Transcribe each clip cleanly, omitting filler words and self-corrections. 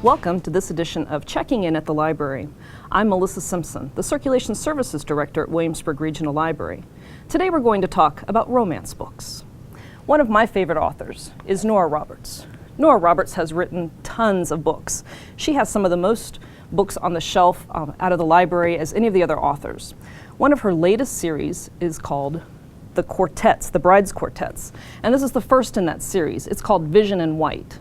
Welcome to this edition of Checking In at the Library. I'm Melissa Simpson, the Circulation Services Director at Williamsburg Regional Library. Today we're going to talk about romance books. One of my favorite authors is Nora Roberts. Nora Roberts has written tons of books. She has some of the most books on the shelf out of the library as any of the other authors. One of her latest series is called The Quartets, the Brides Quartets, and this is the first in that series. It's called Vision in White.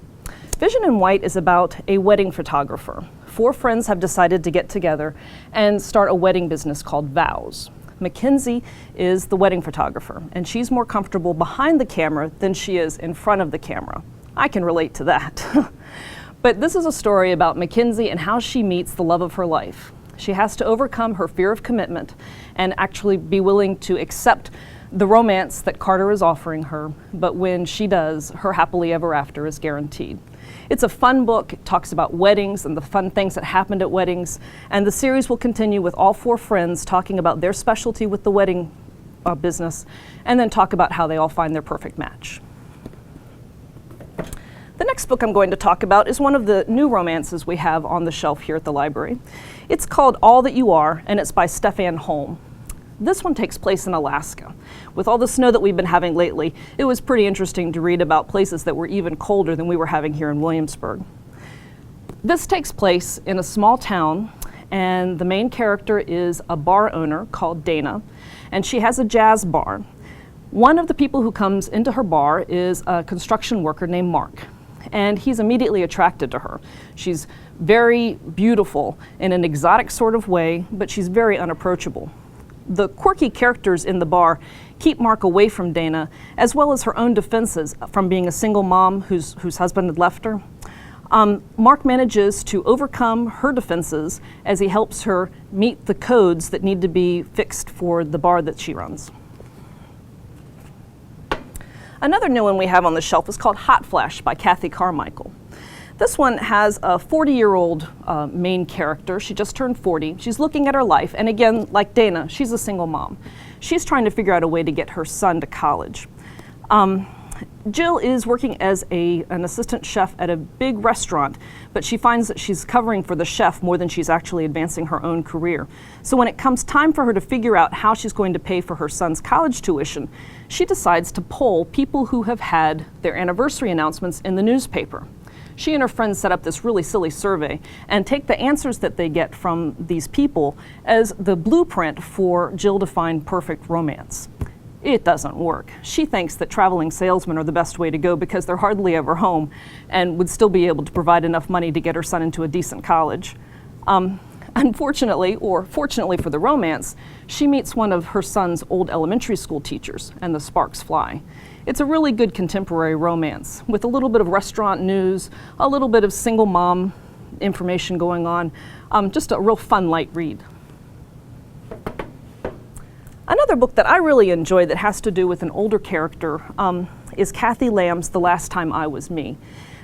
Vision in White is about a wedding photographer. 4 friends have decided to get together and start a wedding business called Vows. Mackenzie is the wedding photographer, and she's more comfortable behind the camera than she is in front of the camera. I can relate to that. But this is a story about Mackenzie and how she meets the love of her life. She has to overcome her fear of commitment and actually be willing to accept the romance that Carter is offering her, but when she does, her happily ever after is guaranteed. It's a fun book. It talks about weddings and the fun things that happened at weddings, and the series will continue with all 4 friends talking about their specialty with the wedding business, and then talk about how they all find their perfect match. The next book I'm going to talk about is one of the new romances we have on the shelf here at the library. It's called All That You Are, and it's by Stefan Holm. This one takes place in Alaska. With all the snow that we've been having lately, it was pretty interesting to read about places that were even colder than we were having here in Williamsburg. This takes place in a small town, and the main character is a bar owner called Dana, and she has a jazz bar. One of the people who comes into her bar is a construction worker named Mark, and he's immediately attracted to her. She's very beautiful in an exotic sort of way, but she's very unapproachable. The quirky characters in the bar keep Mark away from Dana, as well as her own defenses from being a single mom whose husband had left her. Mark manages to overcome her defenses as he helps her meet the codes that need to be fixed for the bar that she runs. Another new one we have on the shelf is called Hot Flash by Kathy Carmichael. This one has a 40-year-old main character. She just turned 40. She's looking at her life, and again, like Dana, she's a single mom. She's trying to figure out a way to get her son to college. Jill is working as an assistant chef at a big restaurant, but she finds that she's covering for the chef more than she's actually advancing her own career. So when it comes time for her to figure out how she's going to pay for her son's college tuition, she decides to poll people who have had their anniversary announcements in the newspaper. She and her friends set up this really silly survey and take the answers that they get from these people as the blueprint for Jill to find perfect romance. It doesn't work. She thinks that traveling salesmen are the best way to go because they're hardly ever home and would still be able to provide enough money to get her son into a decent college. Unfortunately, or fortunately for the romance, she meets one of her son's old elementary school teachers, and the sparks fly. It's a really good contemporary romance with a little bit of restaurant news, a little bit of single mom information going on, just a real fun, light read. Another book that I really enjoy that has to do with an older character is Kathy Lamb's The Last Time I Was Me.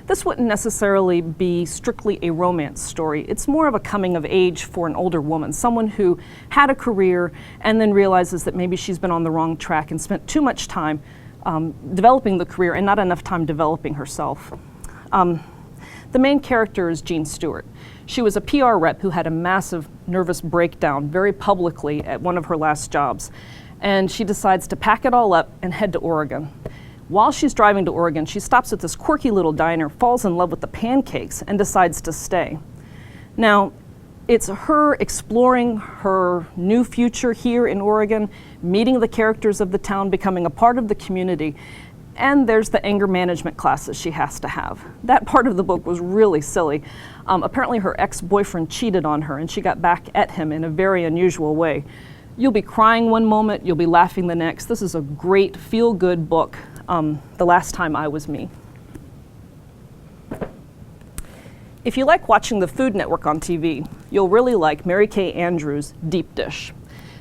This wouldn't necessarily be strictly a romance story. It's more of a coming of age for an older woman, someone who had a career and then realizes that maybe she's been on the wrong track and spent too much time developing the career and not enough time developing herself. The main character is Jean Stewart. She was a PR rep who had a massive nervous breakdown very publicly at one of her last jobs, and she decides to pack it all up and head to Oregon. While she's driving to Oregon, she stops at this quirky little diner, falls in love with the pancakes, and decides to stay. Now, it's her exploring her new future here in Oregon, meeting the characters of the town, becoming a part of the community, and there's the anger management classes she has to have. That part of the book was really silly. Apparently her ex-boyfriend cheated on her, and she got back at him in a very unusual way. You'll be crying one moment, you'll be laughing the next. This is a great feel-good book, The Last Time I Was Me. If you like watching the Food Network on TV, you'll really like Mary Kay Andrews' Deep Dish.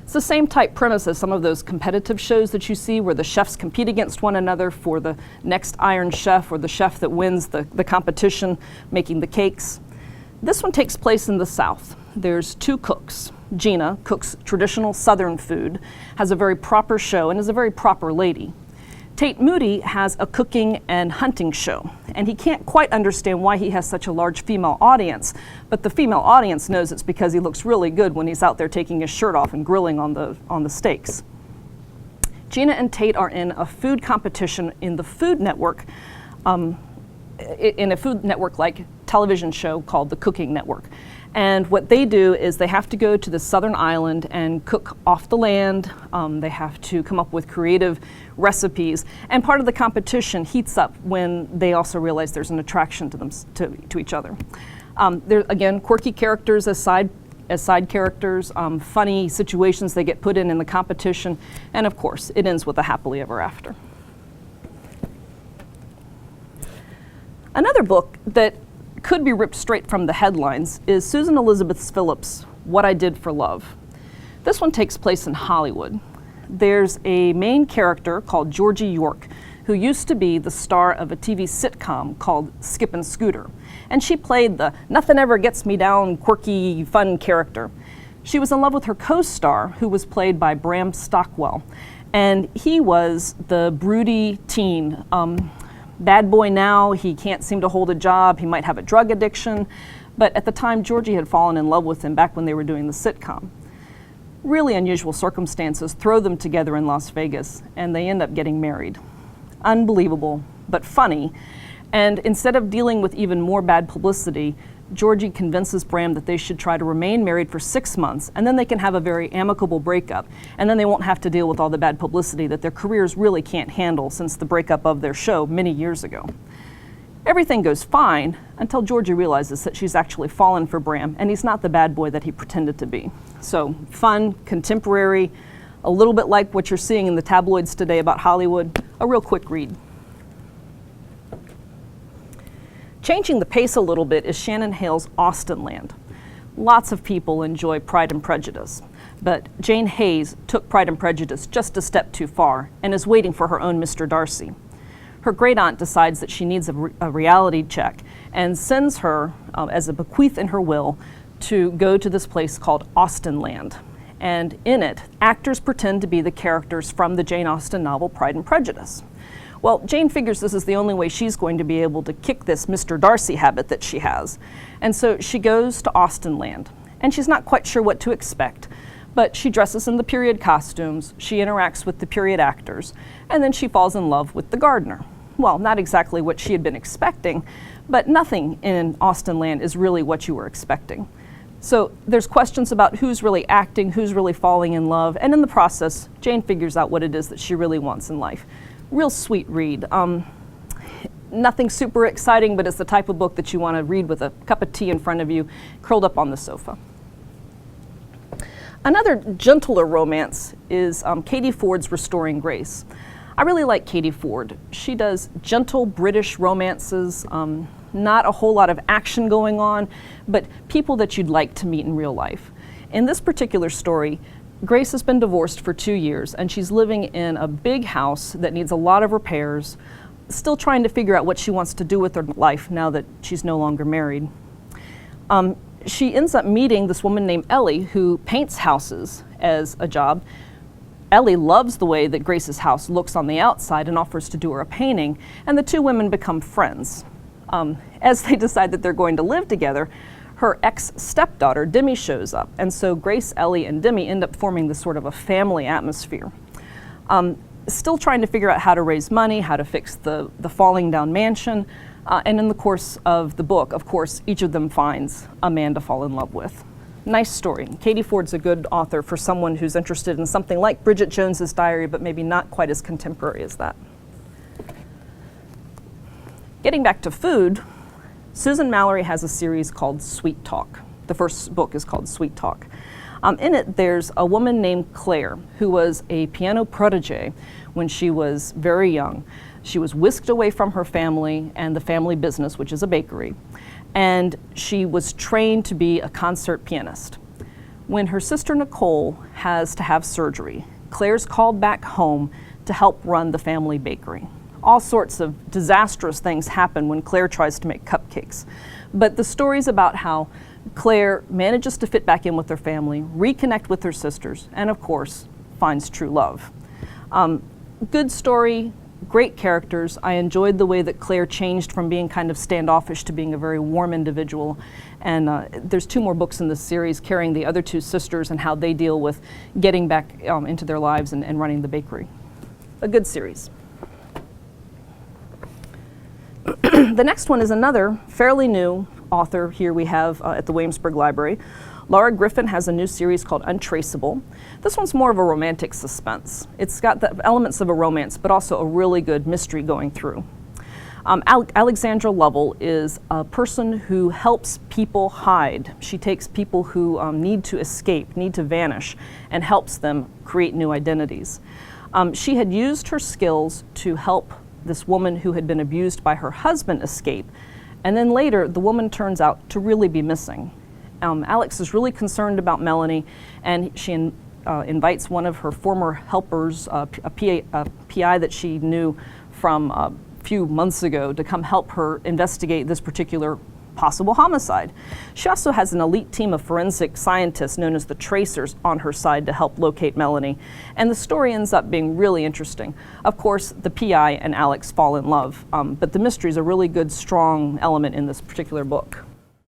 It's the same type premise as some of those competitive shows that you see where the chefs compete against one another for the next Iron Chef or the chef that wins the competition making the cakes. This one takes place in the South. There's 2 cooks. Gina cooks traditional Southern food, has a very proper show, and is a very proper lady. Tate Moody has a cooking and hunting show, and he can't quite understand why he has such a large female audience, but the female audience knows it's because he looks really good when he's out there taking his shirt off and grilling on the steaks. Gina and Tate are in a food competition in the Food Network, in a Food Network-like television show called the Cooking Network. And what they do is they have to go to the southern island and cook off the land. They have to come up with creative recipes. And part of the competition heats up when they also realize there's an attraction to them, to each other. There, again, quirky characters as side characters, funny situations they get put in the competition, and of course, it ends with a happily ever after. Another book that could be ripped straight from the headlines is Susan Elizabeth Phillips' What I Did for Love. This one takes place in Hollywood. There's a main character called Georgie York, who used to be the star of a TV sitcom called Skip and Scooter. And she played the nothing ever gets me down, quirky, fun character. She was in love with her co-star, who was played by Bram Stockwell. And he was the broody teen. Bad boy now, he can't seem to hold a job, he might have a drug addiction, but at the time Georgie had fallen in love with him back when they were doing the sitcom. Really unusual circumstances throw them together in Las Vegas, and they end up getting married. Unbelievable, but funny, and instead of dealing with even more bad publicity, Georgie convinces Bram that they should try to remain married for 6 months, and then they can have a very amicable breakup, and then they won't have to deal with all the bad publicity that their careers really can't handle since the breakup of their show many years ago. Everything goes fine until Georgie realizes that she's actually fallen for Bram, and he's not the bad boy that he pretended to be. So fun, contemporary, a little bit like what you're seeing in the tabloids today about Hollywood, a real quick read. Changing the pace a little bit is Shannon Hale's Austenland. Lots of people enjoy Pride and Prejudice, but Jane Hayes took Pride and Prejudice just a step too far and is waiting for her own Mr. Darcy. Her great-aunt decides that she needs a reality check and sends her, as a bequeath in her will, to go to this place called Austenland. And in it, actors pretend to be the characters from the Jane Austen novel Pride and Prejudice. Well, Jane figures this is the only way she's going to be able to kick this Mr. Darcy habit that she has. And so she goes to Austenland, and she's not quite sure what to expect, but she dresses in the period costumes, she interacts with the period actors, and then she falls in love with the gardener. Well, not exactly what she had been expecting, but nothing in Austenland is really what you were expecting. So there's questions about who's really acting, who's really falling in love, and in the process, Jane figures out what it is that she really wants in life. Real sweet read. Nothing super exciting, but it's the type of book that you want to read with a cup of tea in front of you, curled up on the sofa. Another gentler romance is Katie Ford's Restoring Grace. I really like Katie Ford. She does gentle British romances, not a whole lot of action going on, but people that you'd like to meet in real life. In this particular story, Grace has been divorced for 2 years, and she's living in a big house that needs a lot of repairs, still trying to figure out what she wants to do with her life now that she's no longer married. She ends up meeting this woman named Ellie, who paints houses as a job. Ellie loves the way that Grace's house looks on the outside and offers to do her a painting, and the two women become friends. As they decide that they're going to live together, her ex-stepdaughter, Demi, shows up. And so Grace, Ellie, and Demi end up forming this sort of a family atmosphere. Still trying to figure out how to raise money, how to fix the falling down mansion. And in the course of the book, of course, each of them finds a man to fall in love with. Nice story. Katie Ford's a good author for someone who's interested in something like Bridget Jones's Diary, but maybe not quite as contemporary as that. Getting back to food, Susan Mallory has a series called Sweet Talk. The first book is called Sweet Talk. In it, there's a woman named Claire who was a piano protege when she was very young. She was whisked away from her family and the family business, which is a bakery, and she was trained to be a concert pianist. When her sister Nicole has to have surgery, Claire's called back home to help run the family bakery. All sorts of disastrous things happen when Claire tries to make cupcakes. But the story's about how Claire manages to fit back in with her family, reconnect with her sisters, and of course, finds true love. Good story, Great characters. I enjoyed the way that Claire changed from being kind of standoffish to being a very warm individual. And there's 2 more books in this series carrying the other 2 sisters and how they deal with getting back into their lives and running the bakery. A good series. The next one is another fairly new author here we have at the Williamsburg Library. Laura Griffin has a new series called Untraceable. This one's more of a romantic suspense. It's got the elements of a romance, but also a really good mystery going through. Alexandra Lovell is a person who helps people hide. She takes people who need to escape, need to vanish, and helps them create new identities. She had used her skills to help this woman who had been abused by her husband escape, and then later the woman turns out to really be missing. Alex is really concerned about Melanie, and she invites one of her former helpers, a PI that she knew from a few months ago, to come help her investigate this particular possible homicide. She also has an elite team of forensic scientists known as the Tracers on her side to help locate Melanie, and the story ends up being really interesting. Of course, the PI and Alex fall in love, but the mystery is a really good, strong element in this particular book.